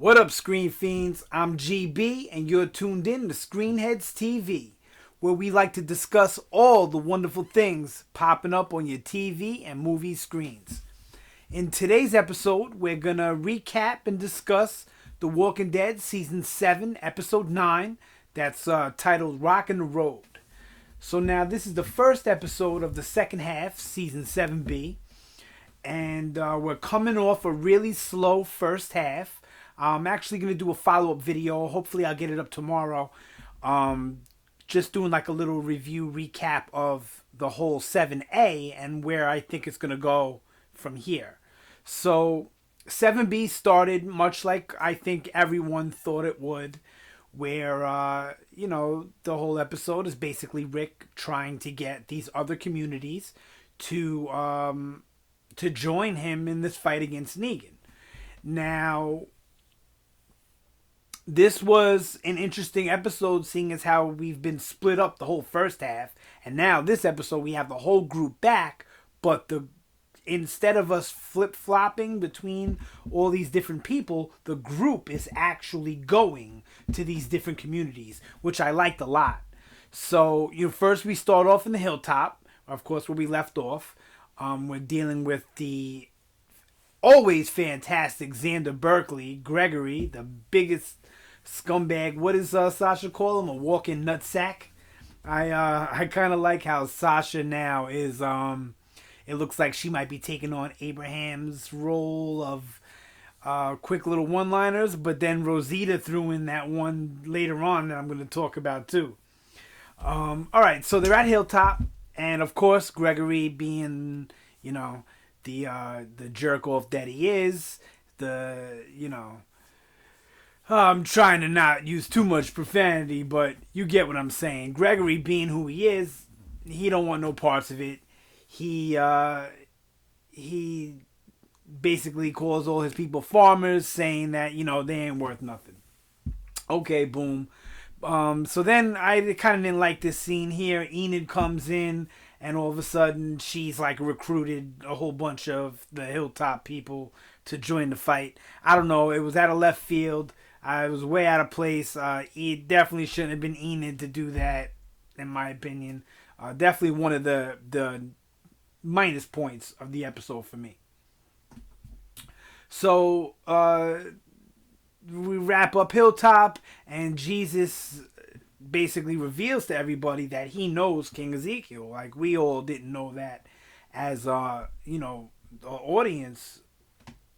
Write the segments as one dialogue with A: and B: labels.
A: What up, Screen Fiends? I'm GB, and you're tuned in to Headz TV, where we like to discuss all the wonderful things popping up on your TV and movie screens. In today's episode, we're gonna recap and discuss The Walking Dead Season 7, Episode 9, that's titled Rockin' the Road. So now, this is the first episode of the second half, Season 7B, and we're coming off a really slow first half. I'm actually going to do a follow-up video. Hopefully I'll get it up tomorrow. Just doing like a little review recap of the whole 7A and where I think it's going to go from here. So 7B started much like I think everyone thought it would, where, the whole episode is basically Rick trying to get these other communities to join him in this fight against Negan. Now, this was an interesting episode, seeing as how we've been split up the whole first half, and now this episode we have the whole group back, but instead of us flip-flopping between all these different people, the group is actually going to these different communities, which I liked a lot. So, first we start off in the hilltop, of course, where we left off. We're dealing with the always fantastic Xander Berkeley, Gregory, the biggest scumbag. What does Sasha call him? A walking nutsack. I kind of like how Sasha now is. It looks like she might be taking on Abraham's role of quick little one-liners, but then Rosita threw in that one later on that I'm going to talk about too. All right, so they're at Hilltop, and of course Gregory, being the jerk off that he is, I'm trying to not use too much profanity, but you get what I'm saying. Gregory, being who he is, he don't want no parts of it. He basically calls all his people farmers, saying that, they ain't worth nothing. Okay, boom. So then I kind of didn't like this scene here. Enid comes in, and all of a sudden she's like recruited a whole bunch of the Hilltop people to join the fight. I don't know. It was out of left field. It was way out of place. It definitely shouldn't have been Enid to do that, in my opinion. Definitely one of the minus points of the episode for me. So we wrap up Hilltop, and Jesus basically reveals to everybody that he knows King Ezekiel. Like, we all didn't know that as the audience,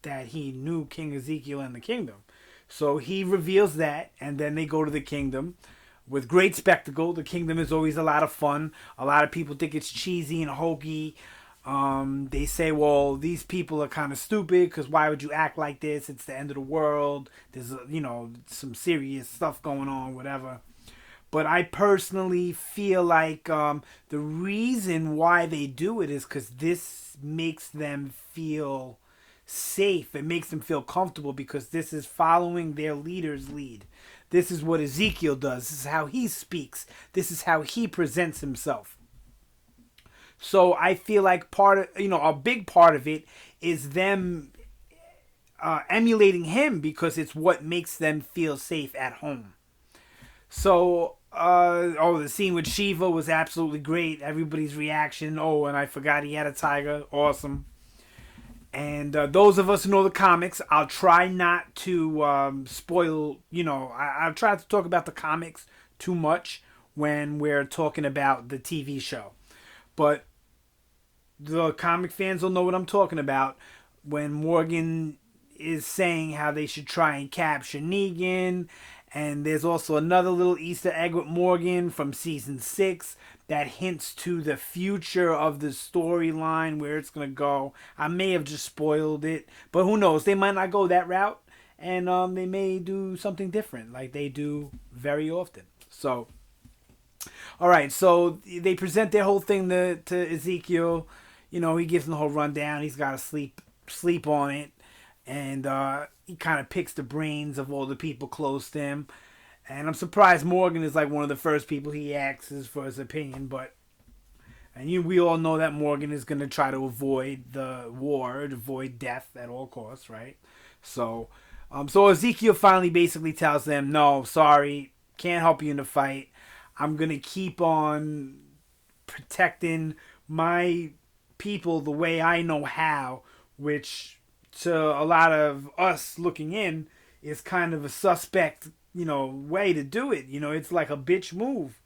A: that he knew King Ezekiel and the kingdom. So he reveals that, and then they go to the kingdom with great spectacle. The kingdom is always a lot of fun. A lot of people think it's cheesy and hokey. They say, well, these people are kind of stupid, because why would you act like this? It's the end of the world. There's, some serious stuff going on, whatever. But I personally feel like the reason why they do it is because this makes them feel safe. It makes them feel comfortable, because this is following their leader's lead. This is what Ezekiel does. This is how he speaks. This is how he presents himself. So I feel like a big part of it is them emulating him, because it's what makes them feel safe at home. So, the scene with Shiva was absolutely great. Everybody's reaction. Oh, and I forgot he had a tiger. Awesome. And those of us who know the comics, I'll try not to spoil, I'll try to talk about the comics too much when we're talking about the TV show. But the comic fans will know what I'm talking about when Morgan is saying how they should try and capture Negan. And there's also another little Easter egg with Morgan from season 6 that hints to the future of the storyline, where it's going to go. I may have just spoiled it, but who knows? They might not go that route, and they may do something different, like they do very often. So, all right, so they present their whole thing to Ezekiel. He gives them the whole rundown. He's got to sleep on it. And he kind of picks the brains of all the people close to him. And I'm surprised Morgan is like one of the first people he asks for his opinion. We all know that Morgan is going to try to avoid the war, avoid death at all costs, right? So So Ezekiel finally basically tells them, no, sorry, can't help you in the fight. I'm going to keep on protecting my people the way I know how, which to a lot of us looking in is kind of a suspect, way to do it. It's like a bitch move.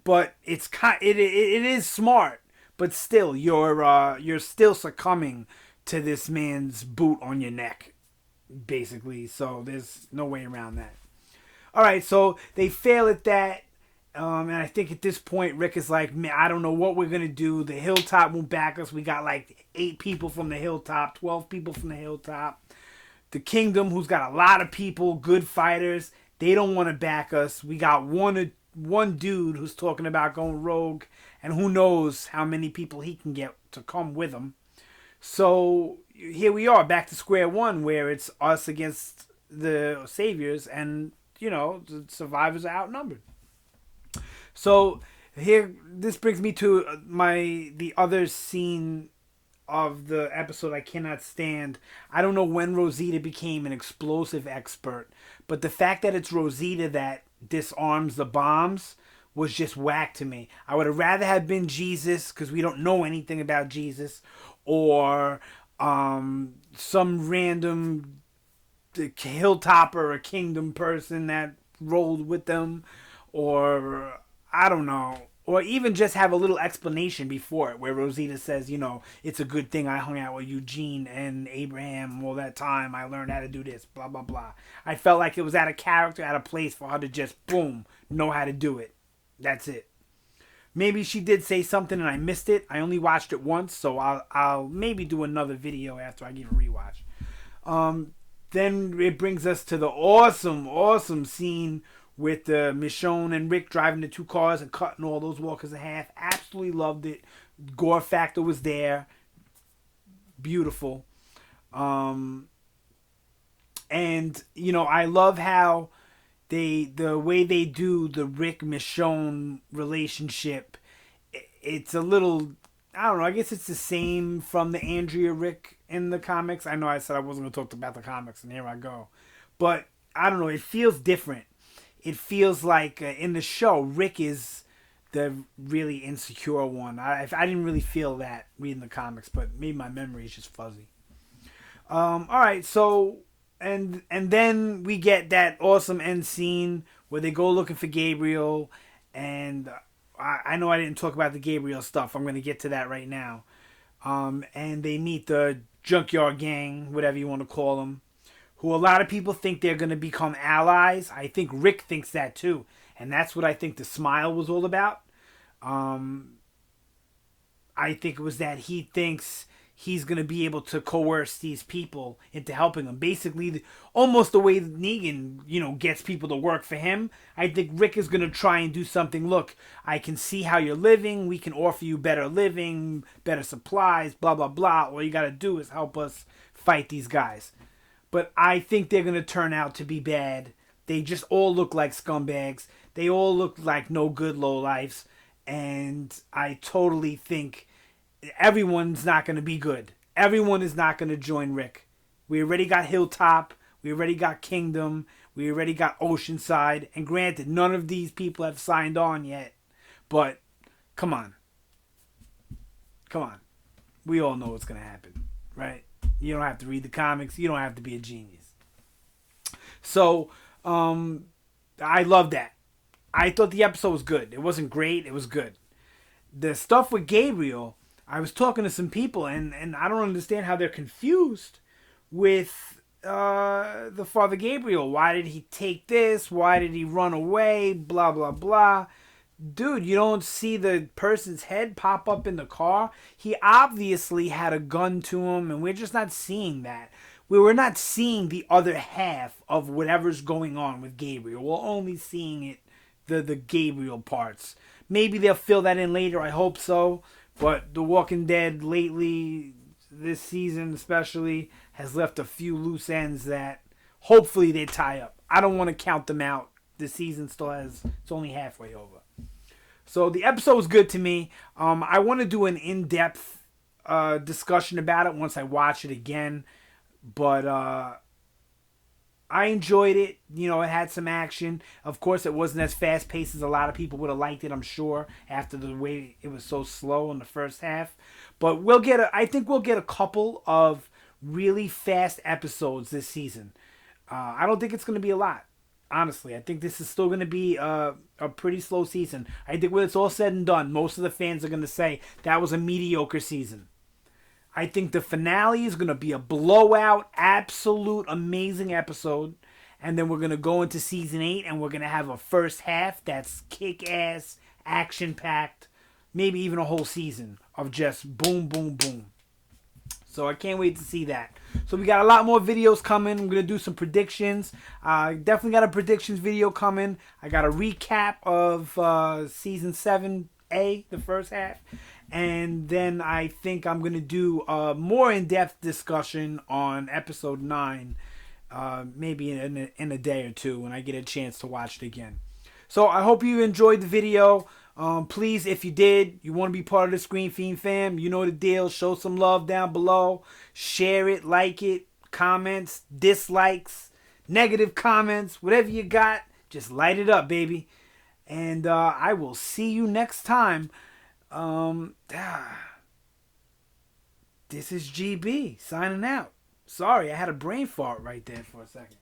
A: But it is smart, but still you're still succumbing to this man's boot on your neck, basically. So there's no way around that. All right, so they fail at that. And I think at this point, Rick is like, man, I don't know what we're going to do. The Hilltop won't back us. We got like 8 people from the Hilltop, 12 people from the Hilltop. The Kingdom, who's got a lot of people, good fighters, they don't want to back us. We got one dude who's talking about going rogue, and who knows how many people he can get to come with him. So here we are, back to square one, where it's us against the saviors, and the survivors are outnumbered. So here, this brings me to the other scene of the episode I cannot stand. I don't know when Rosita became an explosive expert, but the fact that it's Rosita that disarms the bombs was just whack to me. I would have rather have been Jesus, because we don't know anything about Jesus, or some random hilltopper or kingdom person that rolled with them, or I don't know, or even just have a little explanation before it where Rosita says, it's a good thing I hung out with Eugene and Abraham all that time. I learned how to do this, blah, blah, blah. I felt like it was out of character, out of place for her to just, boom, know how to do it. That's it. Maybe she did say something and I missed it. I only watched it once, so I'll maybe do another video after I give a rewatch. Then it brings us to the awesome scene with Michonne and Rick driving the 2 cars and cutting all those walkers in half. Absolutely loved it. Gore factor was there. Beautiful. And I love how the way they do the Rick Michonne relationship. It's a little, I don't know, I guess it's the same from the Andrea Rick in the comics. I know I said I wasn't going to talk about the comics, and here I go. But I don't know, it feels different. It feels like in the show, Rick is the really insecure one. I didn't really feel that reading the comics, but maybe my memory is just fuzzy. All right, so and then we get that awesome end scene where they go looking for Gabriel, and I know I didn't talk about the Gabriel stuff. I'm going to get to that right now. And they meet the Junkyard Gang, whatever you want to call them, who a lot of people think they're going to become allies. I think Rick thinks that too. And that's what I think the smile was all about. I think it was that he thinks he's going to be able to coerce these people into helping him. Basically, almost the way Negan, gets people to work for him. I think Rick is going to try and do something. Look, I can see how you're living. We can offer you better living, better supplies, blah, blah, blah. All you got to do is help us fight these guys. But I think they're going to turn out to be bad. They just all look like scumbags. They all look like no good lowlifes. And I totally think everyone's not going to be good. Everyone is not going to join Rick. We already got Hilltop. We already got Kingdom. We already got Oceanside. And granted, none of these people have signed on yet. But, come on. Come on. We all know what's going to happen, right? You don't have to read the comics. You don't have to be a genius. So, I love that. I thought the episode was good. It wasn't great. It was good. The stuff with Gabriel, I was talking to some people, and I don't understand how they're confused with the Father Gabriel. Why did he take this? Why did he run away? Blah, blah, blah. Dude, you don't see the person's head pop up in the car? He obviously had a gun to him, and we're just not seeing that. We're not seeing the other half of whatever's going on with Gabriel. We're only seeing it, the Gabriel parts. Maybe they'll fill that in later. I hope so. But The Walking Dead lately, this season especially, has left a few loose ends that hopefully they tie up. I don't want to count them out. The season it's only halfway over. So the episode was good to me. I want to do an in-depth discussion about it once I watch it again. But I enjoyed it. You know, it had some action. Of course, it wasn't as fast paced as a lot of people would have liked it, I'm sure, after the way it was so slow in the first half. But I think we'll get a couple of really fast episodes this season. I don't think it's going to be a lot. Honestly, I think this is still going to be a pretty slow season. I think when it's all said and done, most of the fans are going to say that was a mediocre season. I think the finale is going to be a blowout, absolute amazing episode. And then we're going to go into season 8 and we're going to have a first half that's kick ass, action packed, maybe even a whole season of just boom, boom, boom. So I can't wait to see that. So we got a lot more videos coming. I'm going to do some predictions. Definitely got a predictions video coming. I got a recap of season 7A, the first half. And then I think I'm going to do a more in-depth discussion on episode 9, maybe in a day or two when I get a chance to watch it again. So I hope you enjoyed the video. Please, if you did, you want to be part of the Screen Fiend fam, you know the deal. Show some love down below. Share it, like it, comments, dislikes, negative comments, whatever you got. Just light it up, baby. And I will see you next time. This is GB signing out. Sorry, I had a brain fart right there for a second.